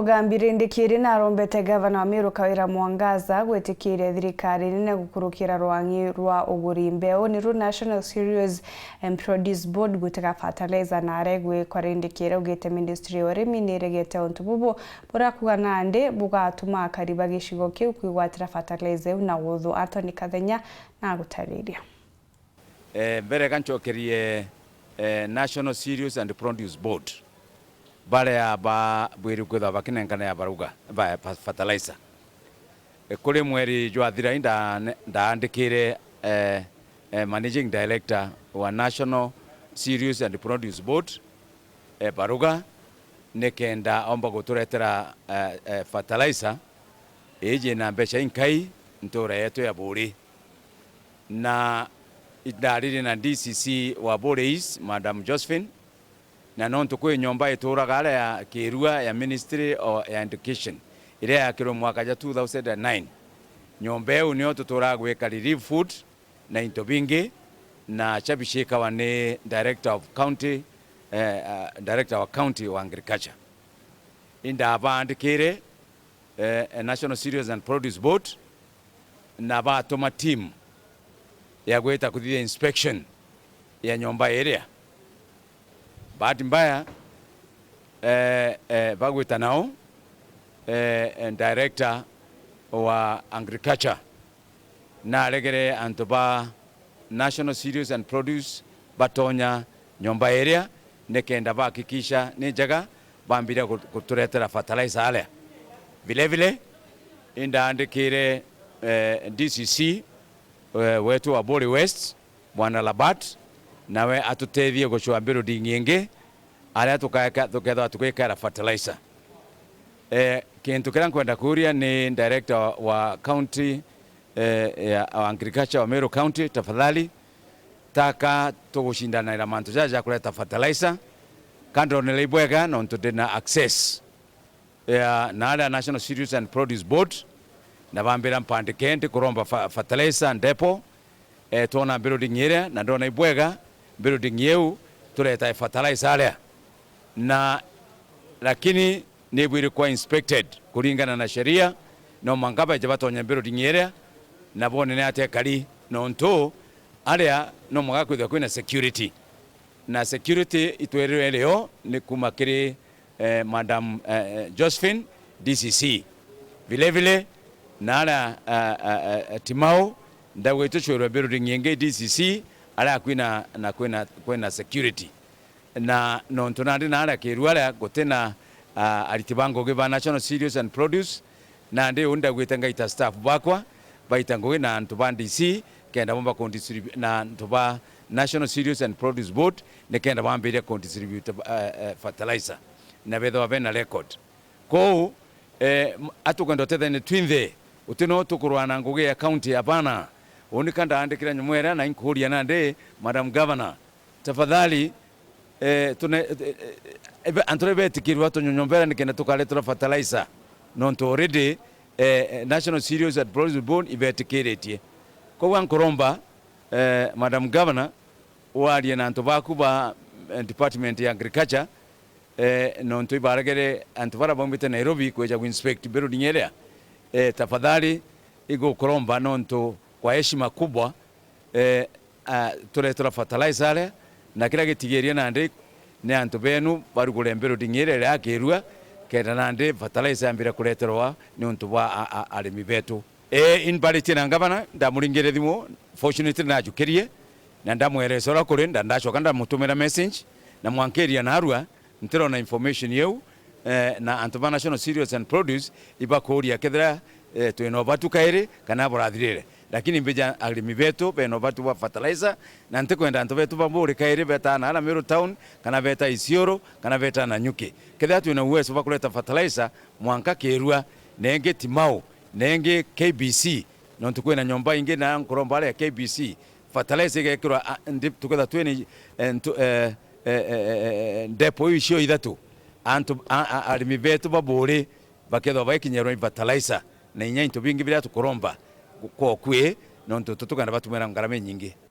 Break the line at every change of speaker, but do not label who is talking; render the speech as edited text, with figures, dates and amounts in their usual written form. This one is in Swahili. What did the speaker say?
mugambire ndikiri na rombete gavana wa Meru KAWIRA mwangaza gwitikiria thirikari nene gukurukira rwangi rwa uguri mbeu ni ru National Cereals and Produce Board gutega fertilizer na aregwe kwarindikira ugite ministry wa rimi niregete ontu bubu burakuga nande bugatuma kariba gishigo kiu kwigwatira fertilizer na wotho Anthony Kathenya na gutariria
mbere kanchokerie National Cereals and Produce Board bare ya ba bwiru kwitha bakinengana ya baruga ba fertilizer kuri mweri jwathira ndaandikire managing director wa National Cereals and Produce Board baruga nekenda omba guturetera fertilizer eje na mbeca inkai ntora yetu ya buri na idarire na DCC wa Boreis Madam Josephine na nonto kwe nyomba ituraga ala ya kirua ya Ministry of Education ile ya kiro mwaka ja 2009 nyomba yu niyo tutura gweka relief food na into bingi na chabishika wane director of county wa agriculture inda abandikire National Cereals and Produce Board na batoma team ya gweta kuthia inspection ya nyomba area. Bahati mbaya bagwita nao director wa agriculture na regere antoba National Cereals and Produce batonya nyomba area nekenda bakikisha ni jaga bambira kuturetera fertilizer ale vile vile inda andikire DCC wetu wa Bori West Bwana Labat nawe atutethie gucwa building ingi aria tuketha tukwikara fertilizer kintu kira kwenda kuria ni director wa county ya agriculture wa Meru County tafadhali taka tugushindana ila mantu jaja kuleta fertilizer kando ni libwega no ntudena access na ala National Cereals and Produce Board na bambira mpandikende kuromba fertilizer depot tona building area na ndona ibwega building yeu tuleta fertilizer alea na lakini nebwire kwa inspected kulingana na sheria no mangaba jabatonya building area na bone ne atekali no nto alea no mwaka kwina security na security itwerere leo ni kumakiri Madam Josephine DCC vile vile na ala timao ndawe tuchoro building yenge DCC ala kwina security na nontonandi na ala kirwala gotena alitibango geba National Cereals and Produce na ndi unda gwetanga ita staff bakwa baitango na ntuba DC kenda bomba condistribute na ntuba National Cereals and Produce Board ne kenda bambire condistribute fertilizer na bedo abena record ko atukando tethene twinthe utino tukurwana nguge ya county abana unikanda andikira nyumwera na inkuria nande Madam Governor tafadhali antorebe tikirwa to nyombera nikenda tukaletera fertilizer nonto already National Cereals and Produce Board EETIKIRIE ko wankuromba Madam Governor wali na ntobaku ba Department ya Agriculture nonto ibaragere antwara bombite Nairobi kweja inspect building area tafadhali igo kuromba nonto kwa heshima kubwa tuletera fertilizer na kila gitigeria nande ne antu benu barugure building area yakirua kenda nande fertilizer ambira kuleterwa ni untu wa arimi betu in bariti na ngabana ndamuringire thimo fortunately na jukirie na ndamweresora kuri ndacho kanda mutumira message na mwankeria na arua ntero na information yeu na antu National Cereals and Produce ibakoria kedra tuinova tukaire kana borathirire lakini mbeja arimi betu benova tu fertilizer na ntekwenda antu betu bamburi kaire beta na ala Meru town kana beta Isioro kana beta na Nyuki kedha tuina uwezo wa kuleta fertilizer mwanka kerua nenge timao nenge KBC no tukwena nyomba inge na nkuromba ala ya KBC fertilizer gekirwa ndip tukwenda tweni depo ishio ithatu antu arimi betu baburi baketho baikinyerwa fertilizer na inya into bingi bila tukuromba kwa kwe nonto tutugana batumera ngarame nyingi